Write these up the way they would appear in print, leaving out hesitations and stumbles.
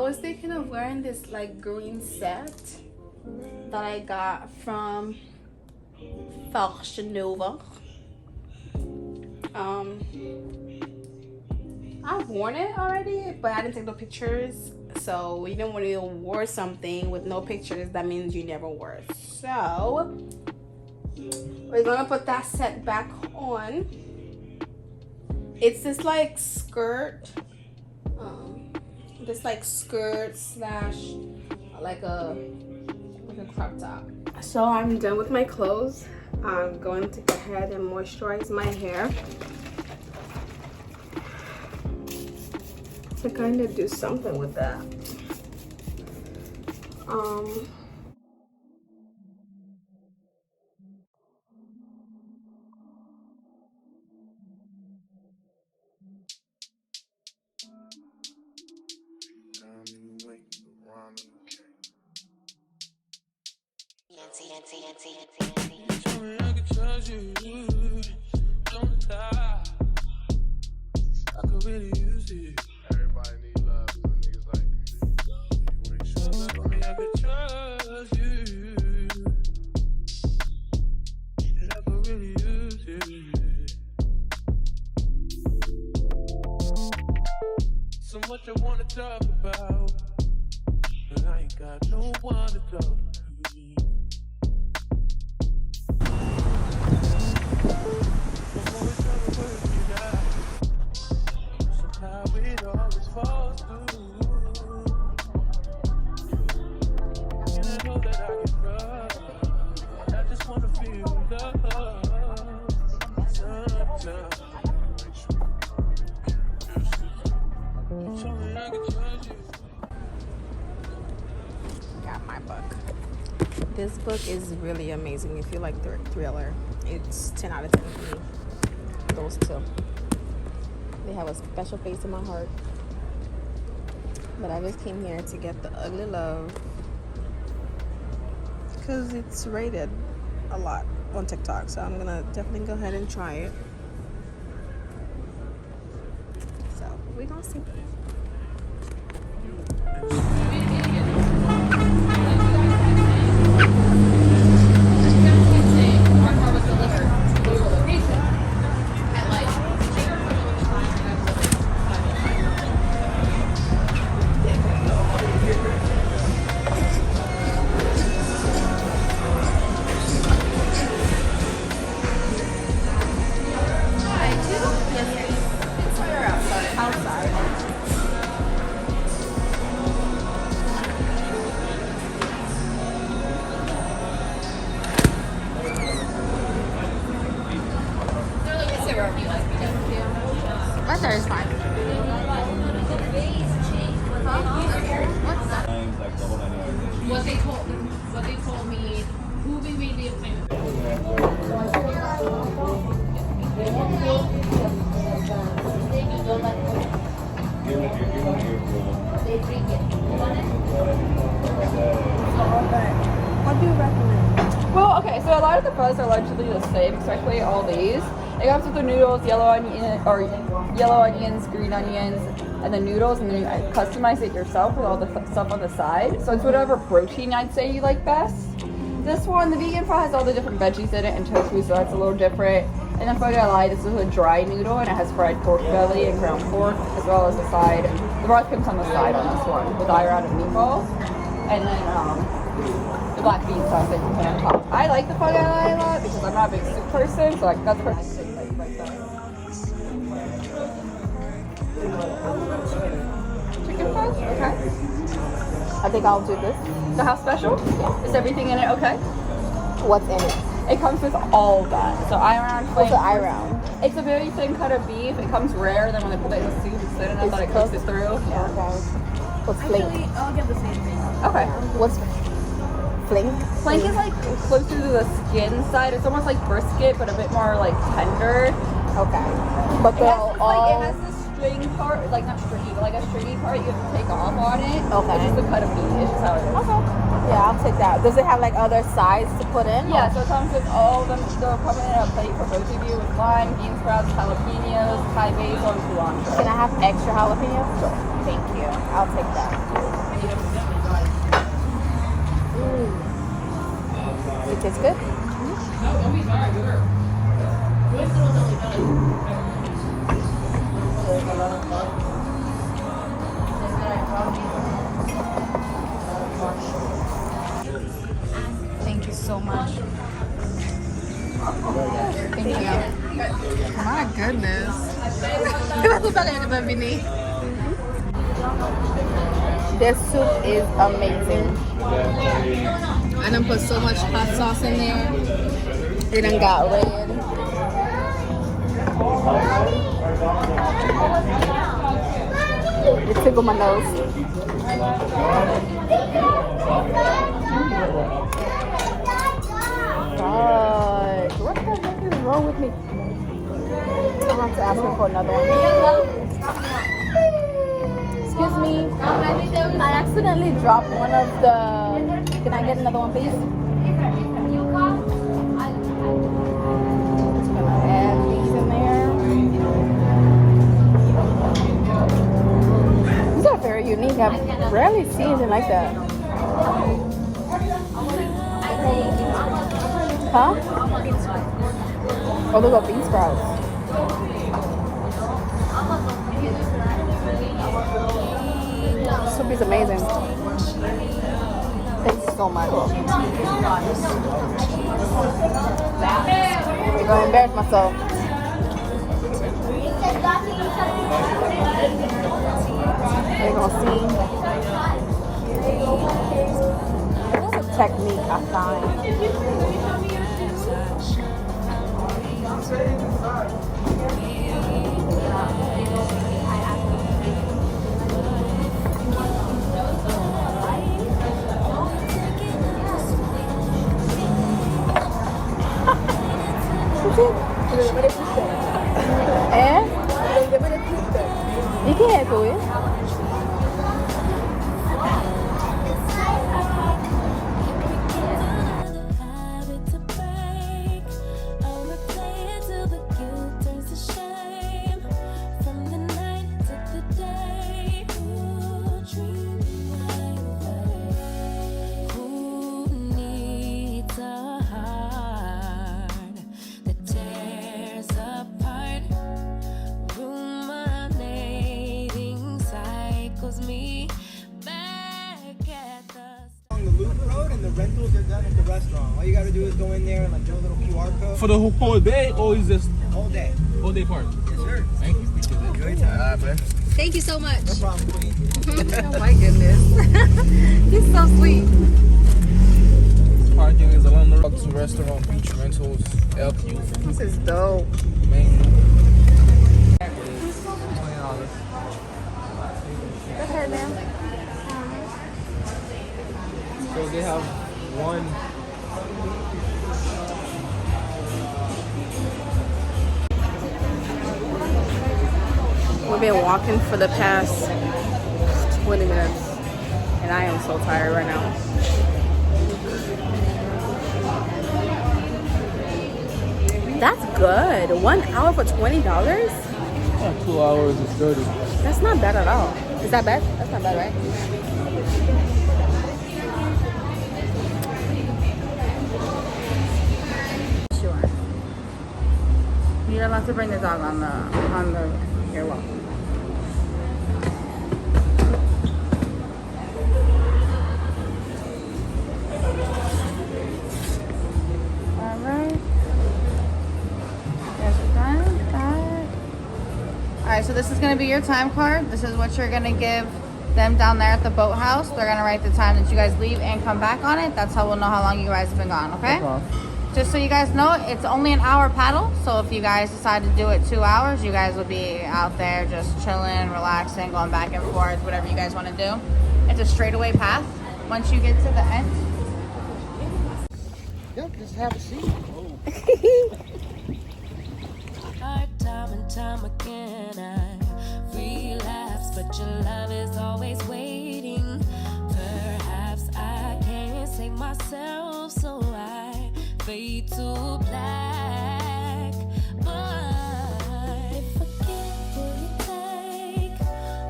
was thinking of wearing this like green set that I got from Fashion Nova. I've worn it already, but I didn't take no pictures. So you know, when you wore something with no pictures, that means you never wore it. So we're gonna put that set back on. It's this like skirt, this like skirt slash like a crop top. So I'm done with my clothes. I'm going to go ahead and moisturize my hair to kind of do something with that. Tell me I could trust you, don't lie. I could really use it. Everybody needs love, even niggas like me. Tell me I could trust you, and I could really use it. So much I wanna talk about, but I ain't got no one to talk to. Got my book. This book is really amazing if you like thriller. It's 10 out of 10 for me. Those two. They have a special place in my heart. But I just came here to get The Ugly Love because it's rated a lot on TikTok. So I'm gonna definitely go ahead and try it. So we're gonna see. Butter is fine. What they told me, who we made the appointment. What do you recommend? Well, okay, so a lot of the fries are largely the same, especially all these. It comes with the noodles, yellow onions, green onions, and the noodles, and then you customize it yourself with all the stuff on the side. So it's whatever protein I'd say you like best. This one, the vegan fry, has all the different veggies in it and tofu, so that's a little different. And then Bday, this is a dry noodle, and it has fried pork belly and ground pork, as well as the side. The broth comes on the side on this one, with ayran and meatballs. And then the black bean sauce that you put on top. I like the Bday a lot because I'm not a big soup person, so that's perfect. Chicken breast? Okay. I think I'll do this. The house special? Yeah. Is everything in it okay? What's in it? It comes with all that. So ayran. What's the ayran? It's a very thin cut of beef. It comes rare. Then when they put it in the soup, it's thin enough that it cooks it through. Yeah. Okay. What's flank? I'll get the same thing. Okay. What's flank? Flank is like closer to the skin side. It's almost like brisket, but a bit more like tender. Okay. But it has this string part, like not stringy, but like a stringy part you have to take off on it. Okay. It's just the cut of meat. It's just how it is. Okay. Yeah, I'll take that. Does it have like other sides to put in? Yeah, so it comes with all of them. They'll come in a plate for both of you with lime, bean sprouts, jalapenos, Thai basil, and cilantro. Can I have extra jalapenos? Sure. Thank you. I'll take that. It tastes good? Thank you so much. Thank you. My goodness. This soup is amazing. I done put so much hot sauce in there. It done got red. It tickled my nose. God, what the heck is wrong with me? I'll have to ask her for another one. Excuse me. I accidentally dropped one of the... Can I get another one, please? Just gonna add these in there. These are very unique. I've rarely seen anything like that. Huh? Oh, those are bean sprouts. Soup is amazing. Thanks so much. I'm gonna embarrass myself. They're gonna see. It's a technique I find. Eh? ¿Y qué es eso, eh? Rentals are done at the restaurant. All you gotta do is go in there and like do a little QR code. For the whole day, or is this All day. whole day part? Yes, sir. Thank you. Good time. Thank you so much. No problem, queen. Oh my goodness. He's so sweet. Parking is along the road to restaurant, beach rentals, LQ. This is dope. Main. Go ahead, ma'am. So they have one. We've been walking for the past 20 minutes and I am so tired right now. That's good. 1 hour for $20? 2 hours is 30. That's not bad at all. Is that bad? That's not bad, right? Sure. You're allowed to bring the dog on the you're welcome. Alright. Guys are done. Got it. Alright, so this is gonna be your time card. This is what you're gonna give them down there at the boathouse. They're gonna write the time that you guys leave and come back on it. That's how we'll know how long you guys have been gone, okay? Just so you guys know, it's only an hour paddle. So if you guys decide to do it 2 hours, you guys will be out there just chilling, relaxing, going back and forth, whatever you guys want to do. It's a straightaway path once you get to the end. Yep, just have a seat. Time and time again I relapse, but your love is always waiting. Perhaps I can't save myself, so I fade to black. But if I can't, will you take?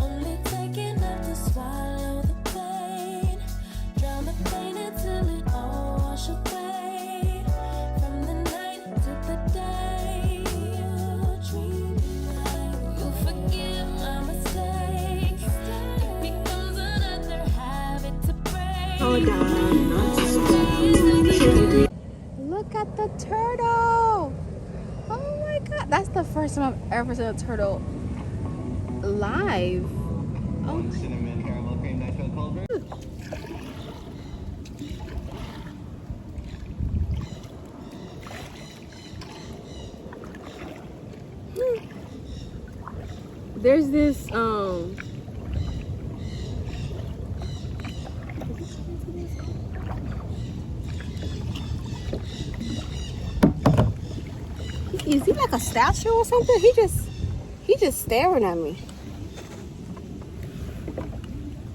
Only take enough to swallow the pain. Drown the pain until it all wash away. Look at the turtle. Oh my god. That's the first time I've ever seen a turtle live. Oh. Cinnamon caramel cream nitro cold brew. There's this is he like a statue or something? He just staring at me.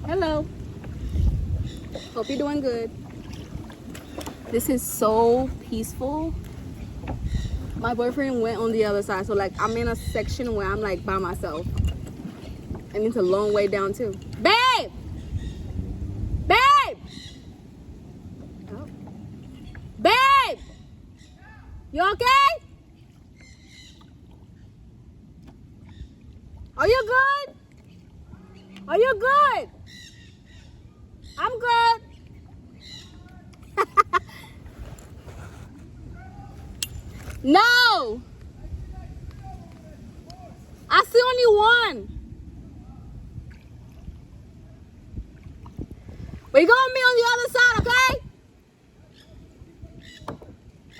Hello. Hope you're doing good. This is so peaceful. My boyfriend went on the other side, so like I'm in a section where I'm like by myself. And it's a long way down too. Babe! Babe! Oh. Babe! You okay? Are you good? Are you good? I'm good. No! I see only one. We're gonna be on the other side, okay?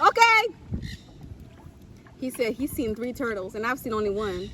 Okay. He said he's seen 3 turtles and I've seen only one.